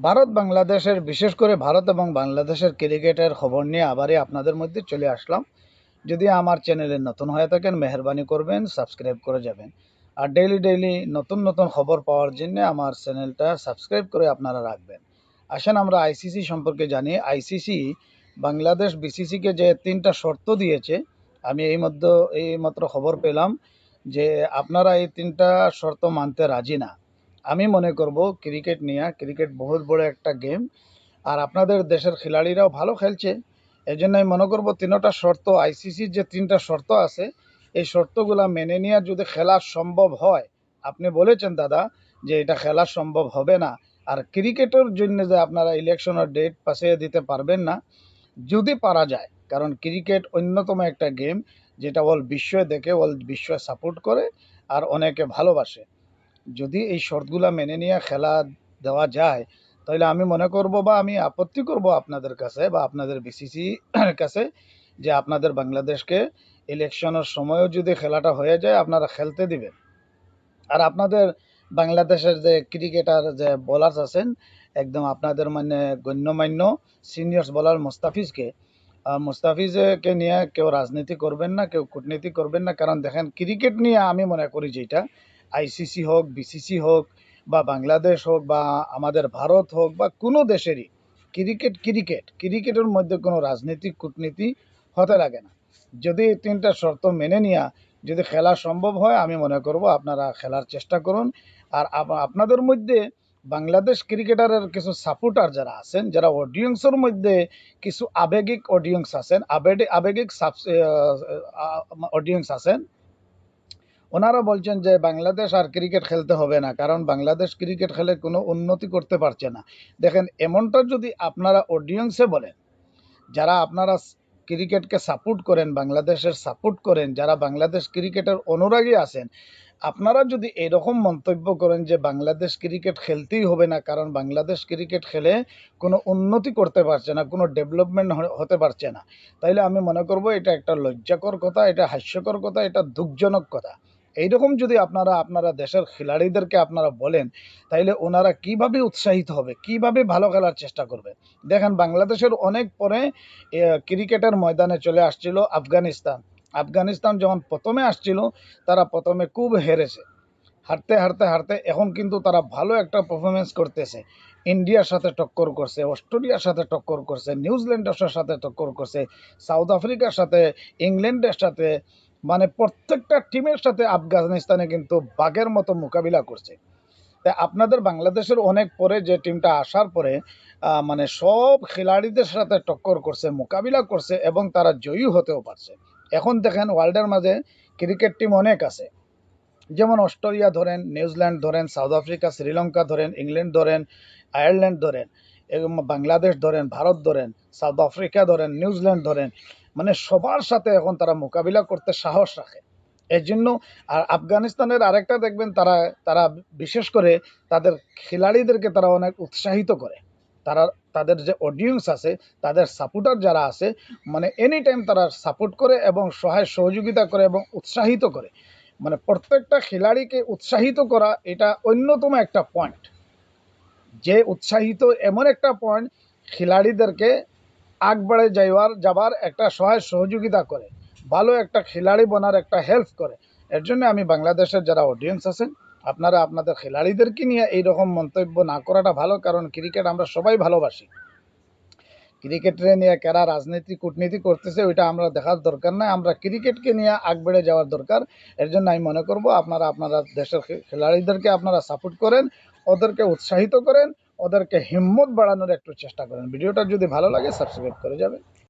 ভারত বাংলাদেশের, বিশেষ করে ভারত এবং বাংলাদেশের ক্রিকেটের খবর নিয়ে আবারই আপনাদের মধ্যে চলে আসলাম। যদি আমার চ্যানেলে নতুন হয়ে থাকেন, মেহরবানি করবেন সাবস্ক্রাইব করে যাবেন। আর ডেইলি ডেইলি নতুন নতুন খবর পাওয়ার জন্য আমার চ্যানেলটা সাবস্ক্রাইব করে আপনারা রাখবেন। আসেন আমরা আইসিসি সম্পর্কে জানি। আইসিসি বাংলাদেশ বিসিসিকে যে 3টা শর্ত দিয়েছে, আমি এইমাত্র খবর পেলাম যে আপনারা এই 3টা শর্ত মানতে রাজি না। আমি মনে করব ক্রিকেট বহুত বড় একটা গেম, আর আপনাদের দেশের খিলাড়িরাও ভালো খেলছে। এই জন্য আমি মনে করব 3টা শর্ত, আইসিসির যে 3টা শর্ত আছে, এই শর্তগুলা মেনে নিয়ে যদি খেলা সম্ভব হয়। আপনি বলেছেন দাদা যে এটা খেলা সম্ভব হবে না, আর ক্রিকেটের জন্য যে আপনারা ইলেকশনের ডেট পাশিয়ে দিতে পারবেন না, যদি পারা যায়। কারণ ক্রিকেট অন্যতম একটা গেম যেটা অল বিশ্ব দেখে, অল বিশ্ব সাপোর্ট করে, আর অনেকে ভালোবাসে। যদি এই শর্তগুলা মেনে নিয়ে খেলা দেওয়া যায়, তাহলে আমি মনে করব বা আমি আপত্তি করব আপনাদের কাছে বা আপনাদের বিসিসি কাছে, যে আপনাদের বাংলাদেশকে ইলেকশনের সময়ও যদি খেলাটা হয়ে যায় আপনারা খেলতে দিবেন। আর আপনাদের বাংলাদেশের যে ক্রিকেটার যে বোলার আছেন, একদম আপনাদের মানে গণ্যমান্য সিনিয়র্স বোলার মুস্তাফিজকে নিয়ে কেউ রাজনীতি করবেন না, কেউ কূটনীতি করবেন না। কারণ দেখেন, ক্রিকেট নিয়ে আমি মনে করি যেটা আইসিসি হোক, বিসিসি হোক, বা বাংলাদেশ হোক, বা আমাদের ভারত হোক, বা কোনো দেশেরই ক্রিকেটের মধ্যে কোনো রাজনীতি কূটনীতি হতে লাগে না। যদি 3টা শর্ত মেনে নিয়ে যদি খেলা সম্ভব হয়, আমি মনে করব আপনারা খেলার চেষ্টা করুন। আর আপনাদের মধ্যে বাংলাদেশ ক্রিকেটারের কিছু সাপোর্টার যারা আছেন, যারা অডিয়েন্সের মধ্যে কিছু আবেগিক অডিয়েন্স আছেন, আবেগিক অডিয়েন্স আছেন, ওনারা বলছেন যে বাংলাদেশ আর ক্রিকেট খেলতে হবে না, কারণ বাংলাদেশ ক্রিকেট খেলে কোনো উন্নতি করতে পারছে না। দেখেন, এমনটা যদি আপনারা অডিয়েন্সে বলেন, যারা আপনারা ক্রিকেটকে সাপোর্ট করেন, বাংলাদেশের সাপোর্ট করেন, যারা বাংলাদেশ ক্রিকেটের অনুরাগী আছেন, আপনারা যদি এরকম মন্তব্য করেন যে বাংলাদেশ ক্রিকেট খেলতেই হবে না, কারণ বাংলাদেশ ক্রিকেট খেলে কোনো উন্নতি করতে পারছে না, কোনো ডেভেলপমেন্ট হতে পারছে না, তাইলে আমি মনে করব এটা একটা লজ্জাকর কথা, এটা হাস্যকর কথা, এটা দুঃখজনক কথা। এইরকম যদি আপনারা দেশের খিলাড়িদেরকে আপনারা বলেন, তাইলে ওনারা কিভাবে উৎসাহিত হবে, কিভাবে ভালো খেলার চেষ্টা করবে। দেখেন, বাংলাদেশের অনেক পরে ক্রিকেটের ময়দানে চলে আসছিল আফগানিস্তান যখন প্রথমে আসছিল, তারা প্রথমে খুব হেরেছে। হারতে হারতে হারতে এখন কিন্তু তারা ভালো একটা পারফরমেন্স করতেছে। ইন্ডিয়ার সাথে টক্কর করছে, অস্ট্রেলিয়ার সাথে টক্কর করছে, নিউজিল্যান্ডের সাথে টক্কর করছে, সাউথ আফ্রিকার সাথে, ইংল্যান্ডের সাথে, মানে প্রত্যেকটা টিমের সাথে আফগানিস্তানে কিন্তু বাঘের মতো মোকাবিলা করছে। তাই আপনাদের বাংলাদেশের অনেক পরে যে টিমটা আসার পরে মানে সব খেলাড়িদের সাথে টক্কর করছে, মোকাবিলা করছে, এবং তারা জয়ী হতেও পারছে। এখন দেখেন, ওয়ার্ল্ডের মাঝে ক্রিকেট টিম অনেক আছে, যেমন অস্ট্রেলিয়া ধরেন, নিউজিল্যান্ড ধরেন, সাউথ আফ্রিকা, শ্রীলঙ্কা ধরেন, ইংল্যান্ড ধরেন, আয়ারল্যান্ড ধরেন, এবং বাংলাদেশ ধরেন, ভারত ধরেন, সাউথ আফ্রিকা ধরেন, নিউজিল্যান্ড ধরেন, মানে সবার সাথে এখন তারা মোকাবিলা করতে সাহস রাখে। এর জন্য আর আফগানিস্তানের আরেকটা দেখবেন, তারা তারা বিশেষ করে তাদের খেলাড়িদেরকে তারা অনেক উৎসাহিত করে। তারা তাদের যে অডিয়েন্স আছে, তাদের সাপোর্টার যারা আছে, মানে এনি টাইম তারা সাপোর্ট করে এবং সহায় সহযোগিতা করে এবং উৎসাহিত করে। মানে প্রত্যেকটা খেলাড়িকে উৎসাহিত করা এটা অন্যতম একটা পয়েন্ট, যে উৎসাহিত এমন একটা পয়েন্ট, খেলাড়িদেরকে আগ বাড়ে যাবার একটা সহায় সহযোগিতা করে, ভালো একটা খেলাড়ি বনার একটা হেল্প করে। এর জন্য আমি বাংলাদেশের যারা অডিয়েন্স আছেন, আপনারা আপনাদের খেলাড়িদেরকে নিয়ে এইরকম মন্তব্য না করাটা ভালো, কারণ ক্রিকেট আমরা সবাই ভালোবাসি। ক্রিকেটরে নিয়ে কারা রাজনীতি কূটনীতি করতেছে ওইটা আমরা দেখার দরকার নাই, আমরা ক্রিকেটকে নিয়ে আগ বেড়ে যাওয়ার দরকার। এর জন্য আমি মনে করব আপনারা দেশের খেলাড়িদেরকে আপনারা সাপোর্ট করেন, ওদেরকে উৎসাহিত করেন, ওদেরকে হিম্মত বাড়ানোর একটু চেষ্টা করেন। ভিডিওটা যদি ভালো লাগে সাবস্ক্রাইব করে যাবেন।